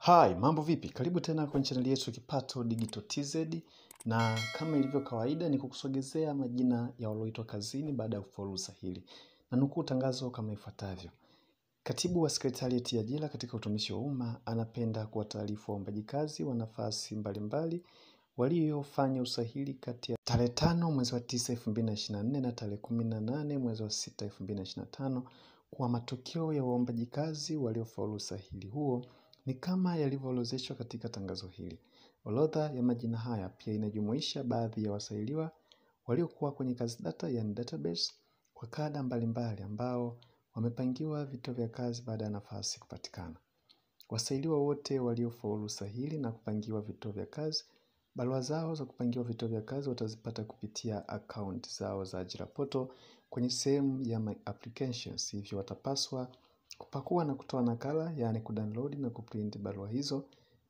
Hi, mambo vipi? Karibu tena kwenye channel yetu Kipato Digital TZ, na kama ilivyo kawaida ni kukusogezea majina ya walioitwa kazini baada ya kufaulu usahili. Na nukuu tangazo kama ifuatavyo. Katibu wa Sekretarieti ya Ajira katika Utumishi wa Umma anapenda kuwataarifu waombaji kazi wa nafasi mbalimbali waliofanya usahili kati ya tarehe 5 mwezi wa 9 2024 na tarehe 18 mwezi wa 6 2025 kwa matokeo ya waombaji kazi waliofaulu usahili huo ni kama yalivyoorodheshwa katika tangazo hili. Orodha ya majina haya pia inajumuisha baadhi ya wasailiwa waliokuwa kwenye kazi data, yani database, kwa kada mbalimbali ambao wamepangiwa vituo vya kazi baada ya nafasi kupatikana. Wasailiwa wote waliofaulu usahili na kupangiwa vituo vya kazi, barua zao za kupangiwa vituo vya kazi watazipata kupitia account zao za ajira portal kwenye sehemu ya my applications. Hivyo watapaswa kupakua na kutoa nakala, yani kudownload na kuprint barua hizo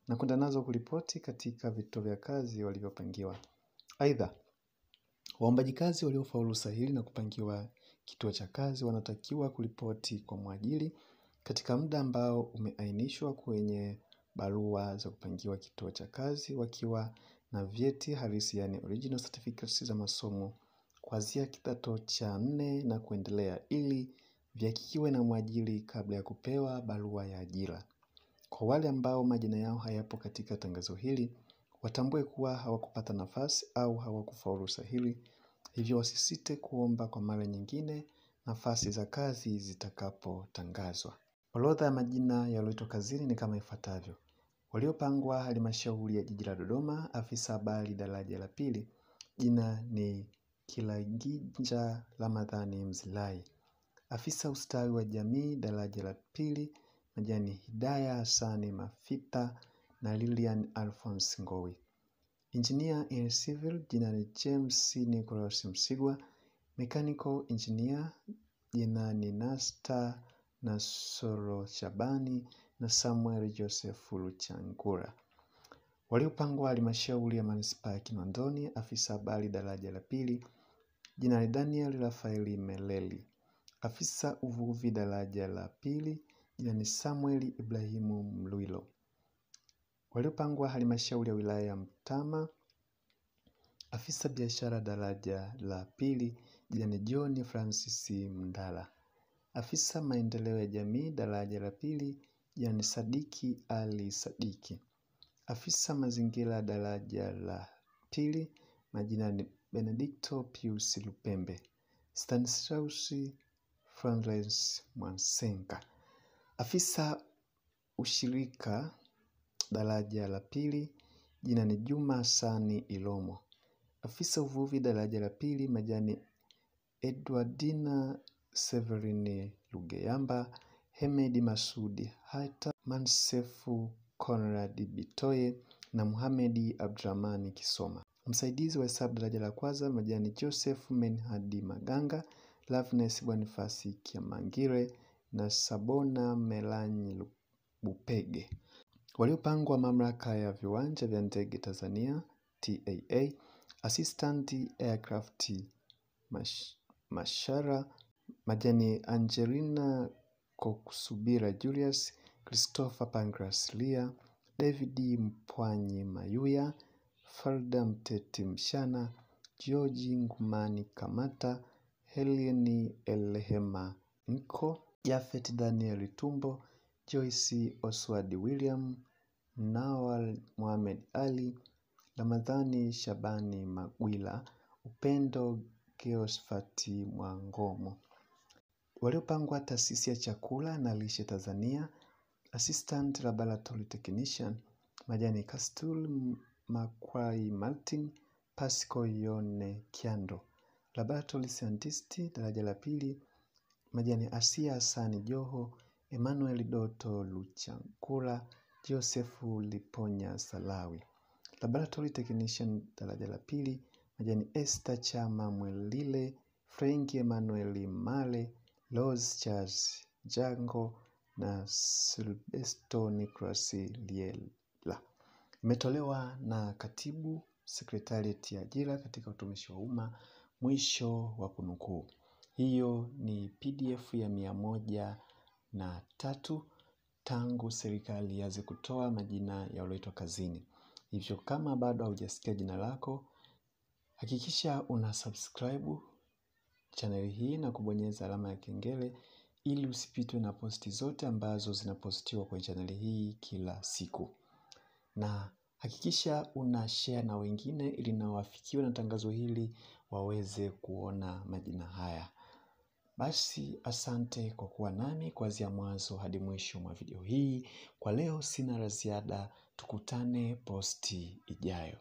na kwenda nazo kuripoti katika vituo vya kazi walivyopangiwa. Aidha, waombaji kazi waliofaulu usahili na kupangiwa kituo cha kazi wanatakiwa kuripoti kwa mwajiri katika muda ambao umeainishwa kwenye barua za kupangiwa kituo cha kazi wakiwa na vyeti halisi, yani original certificates za masomo kuanzia kidato cha 4 na kuendelea, ili vihakikiwe na mwajiri kabla ya kupewa barua ya ajira. Kwa wale ambao majina yao hayapo katika tangazo hili, watambue kuwa hawakupata nafasi au hawakufaulu usahili, hivyo wasisite kuomba kwa mara nyingine nafasi za kazi zitakapotangazwa. Orodha ya majina yaliyoitwa kazini ni kama ifuatavyo. Waliopangwa halmashauri ya jiji la Dodoma, afisa habari daraja la pili, jina ni Kilagija Ramadhani Mzilai. Afisa ustawi wa jamii daraja la pili, majina ni Hidaya Hasani Mafita na Lilian Alphonse Ngowi. Engineer in civil, jina ni James Nicholas Msigwa. Mechanical engineer, jina ni Nasta Nasoro Shabani na Samuel Joseph Luchangura. Waliopangwa halmashauri ya manispaa ya Kinondoni, afisa habari daraja la pili, jina ni Daniel Rafaeli Meleli. Afisa uvuvi daraja la pili, jina ni Samuel Ibrahimu Mluilo. Waliopangwa halmashauri ya wilaya ya Mtama, afisa biashara daraja la pili, jina ni John Francis Mndala. Afisa maendeleo ya jamii daraja la pili, jina ni Sadiki Ali Sadiki. Afisa mazingira daraja la pili, majina ni Benedicto Pius Lupembe. Stanislaus Francis Mwansenga. Afisa ushirika daraja la pili, jina ni Juma Sani Ilomo. Afisa uvuvi daraja la pili, majina ni Edwardina Severini Lugeyamba, Hemedi Masudi Haita, Mansefu Conrad Bitoye na Muhamedi Abdramani Kisoma. Msaidizi wa hesabu daraja la kwanza, majina ni Joseph Menhadi Maganga, Loveness Bonifasi Kiamangire na Sabona Melanyi Bupege. Waliopangwa mamlaka ya viwanja vya ndege Tanzania TAA, Assistant Aircraft Mashara, majani Angelina Kokusubira Julius, Christopher Pancras Lia, David Mpwanyi Mayuya, Farda Mteti Mshana, George Ngumani Kamata, Heleni Elehema Nko, Jafet Daniel Tumbo, Joyce Oswald William, Nawal Mohamed Ali, Ramadhani Shabani Magwila, Upendo Geosfati Mwangomo. Waliopangwa taasisi ya chakula na lishe Tanzania, Assistant Laboratory Technician, majani Kastul Makwai Martin, Pasco Yone Kiando. Laboratory Scientist daraja la pili, majani Asia Hasani Joho, Emmanuel Doto Luchankura, Josefu Liponya Salawi. Laboratory Technician daraja la pili, majani Esther Chama Mwelile, Franki Emmanuel Male, Rose Charles Jango na Silvesto Nicholas Liela. Imetolewa na Katibu Sekretarieti ya Ajira katika Utumishi wa Umma. Mwisho wa kunukuu. Hiyo ni PDF ya 103. tangu serikali ianze kutoa majina ya walioitwa kazini. Hivyo kama bado haujasikia jina lako, hakikisha una subscribe channel hii na kubonyeza alama ya kengele ili usipitwe na posti zote ambazo zinapostiwa kwenye channel hii kila siku. Na hakikisha una share na wengine ili na wafikiwe na tangazo hili waweze kuona majina haya. Basi asante kwa kuwa nami kuanzia mwanzo hadi mwisho mwa video hii. Kwa leo sina la ziada, tukutane posti ijayo.